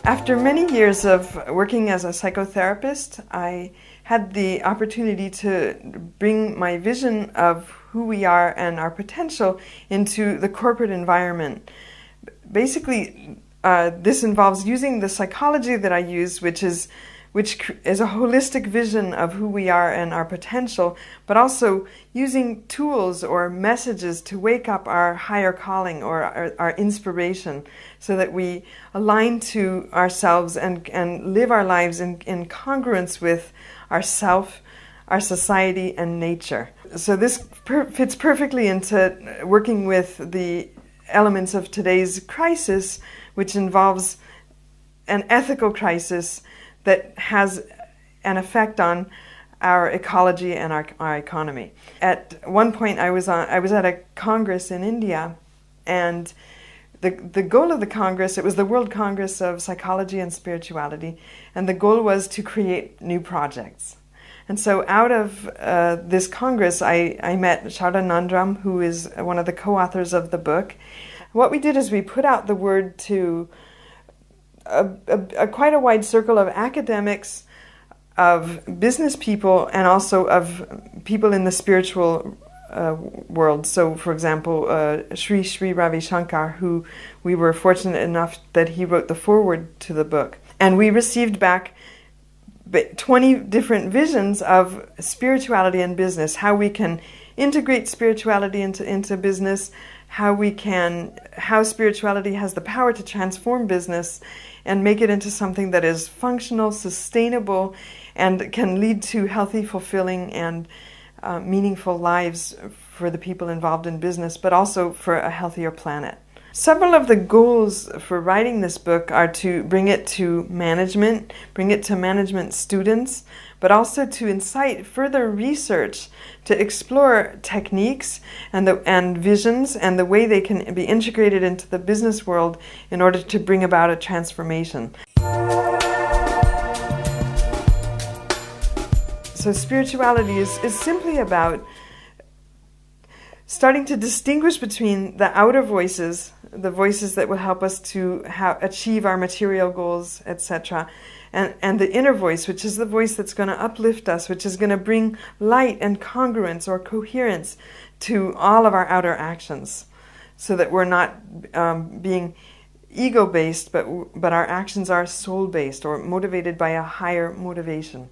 After many years of working as a psychotherapist, I had the opportunity to bring my vision of who we are and our potential into the corporate environment. Basically, this involves using the psychology that I use, which is a holistic vision of who we are and our potential, but also using tools or messages to wake up our higher calling or our inspiration so that we align to ourselves and live our lives in congruence with ourself, our society, and nature. So this fits perfectly into working with the elements of today's crisis, which involves an ethical crisis that has an effect on our ecology and our economy. At one point, I was at a congress in India, and the goal of the congress, it was the World Congress of Psychology and Spirituality, and the goal was to create new projects. And so out of this congress, I met Sharda Nandram, who is one of the co-authors of the book. What we did is we put out the word to quite a wide circle of academics, of business people, and also of people in the spiritual world. So, for example, Sri Ravi Shankar, who we were fortunate enough that he wrote the foreword to the book. And we received back 20 different visions of spirituality and business, how we can integrate spirituality into business, how spirituality has the power to transform business and make it into something that is functional, sustainable, and can lead to healthy, fulfilling, and meaningful lives for the people involved in business, but also for a healthier planet. Several of the goals for writing this book are to bring it to management students, but also to incite further research to explore techniques and visions and the way they can be integrated into the business world in order to bring about a transformation. So spirituality is simply about starting to distinguish between the outer voices, the voices that will help us to achieve our material goals, etc., and the inner voice, which is the voice that's going to uplift us, which is going to bring light and congruence or coherence to all of our outer actions, so that we're not being ego-based, but our actions are soul-based or motivated by a higher motivation.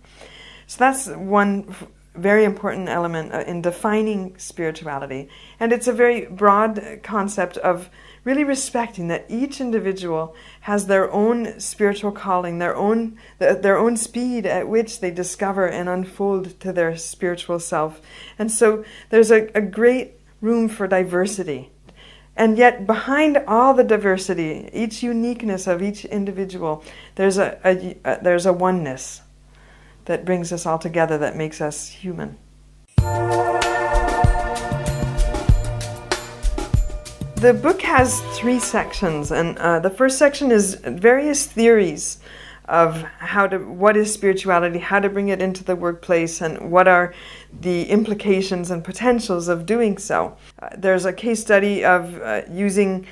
So that's one very important element in defining spirituality. And it's a very broad concept of really respecting that each individual has their own spiritual calling, their own speed at which they discover and unfold to their spiritual self. And so there's a great room for diversity. And yet behind all the diversity, each uniqueness of each individual, there's a oneness that brings us all together, that makes us human. The book has 3 sections, and the first section is various theories of what is spirituality, how to bring it into the workplace, and what are the implications and potentials of doing so. There's a case study of using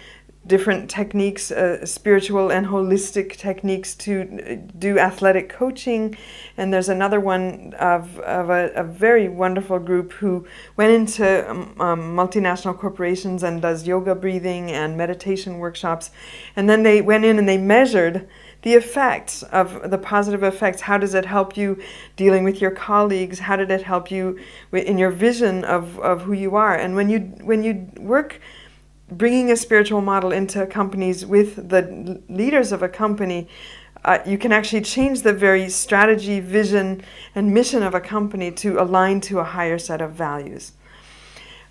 different techniques, spiritual and holistic techniques, to do athletic coaching. And there's another one of a very wonderful group who went into multinational corporations and does yoga breathing and meditation workshops. And then they went in and they measured the effects of the positive effects. How does it help you dealing with your colleagues? How did it help you in your vision of who you are? And when you work bringing a spiritual model into companies with the leaders of a company, you can actually change the very strategy, vision, and mission of a company to align to a higher set of values.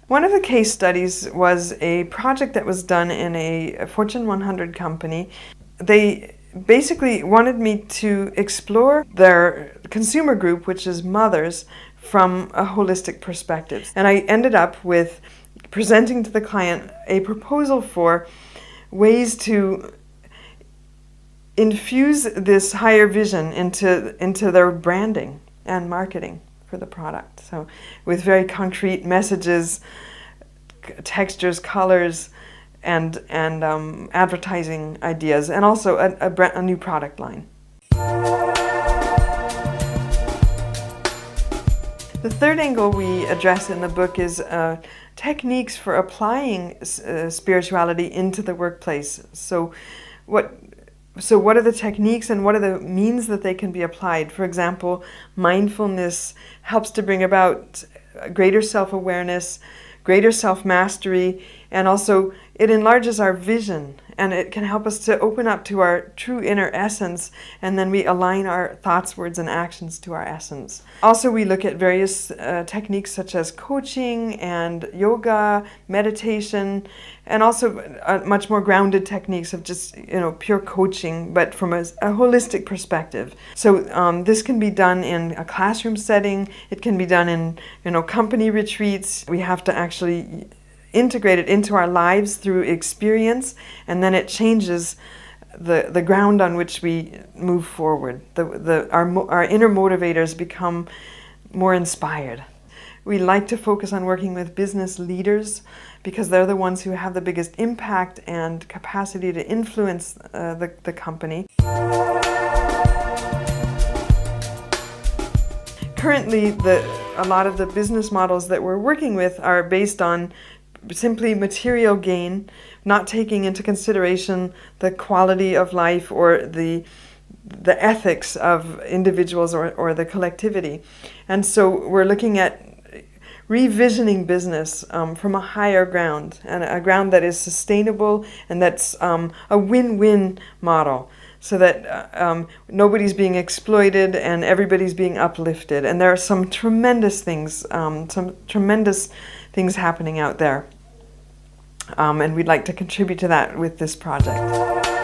One of the case studies was a project that was done in a Fortune 100 company. They basically wanted me to explore their consumer group, which is mothers, from a holistic perspective. And I ended up with presenting to the client a proposal for ways to infuse this higher vision into their branding and marketing for the product. So with very concrete messages, textures, colors, and advertising ideas, and also a new product line. The third angle we address in the book is techniques for applying spirituality into the workplace. So what are the techniques and what are the means that they can be applied? For example, mindfulness helps to bring about greater self-awareness, greater self-mastery, and also it enlarges our vision, and it can help us to open up to our true inner essence, and then we align our thoughts, words, and actions to our essence. Also, we look at various techniques such as coaching and yoga, meditation, and also much more grounded techniques of just, pure coaching, but from a holistic perspective. So this can be done in a classroom setting. It can be done in, company retreats. We have to actually integrate it into our lives through experience, and then it changes the ground on which we move forward. Our inner motivators become more inspired. We like to focus on working with business leaders because they're the ones who have the biggest impact and capacity to influence the company. Currently, a lot of the business models that we're working with are based on simply material gain, not taking into consideration the quality of life or the ethics of individuals or the collectivity. And so we're looking at revisioning business from a higher ground, and a ground that is sustainable and that's a win-win model, so that nobody's being exploited and everybody's being uplifted. And there are some tremendous things happening out there. And we'd like to contribute to that with this project.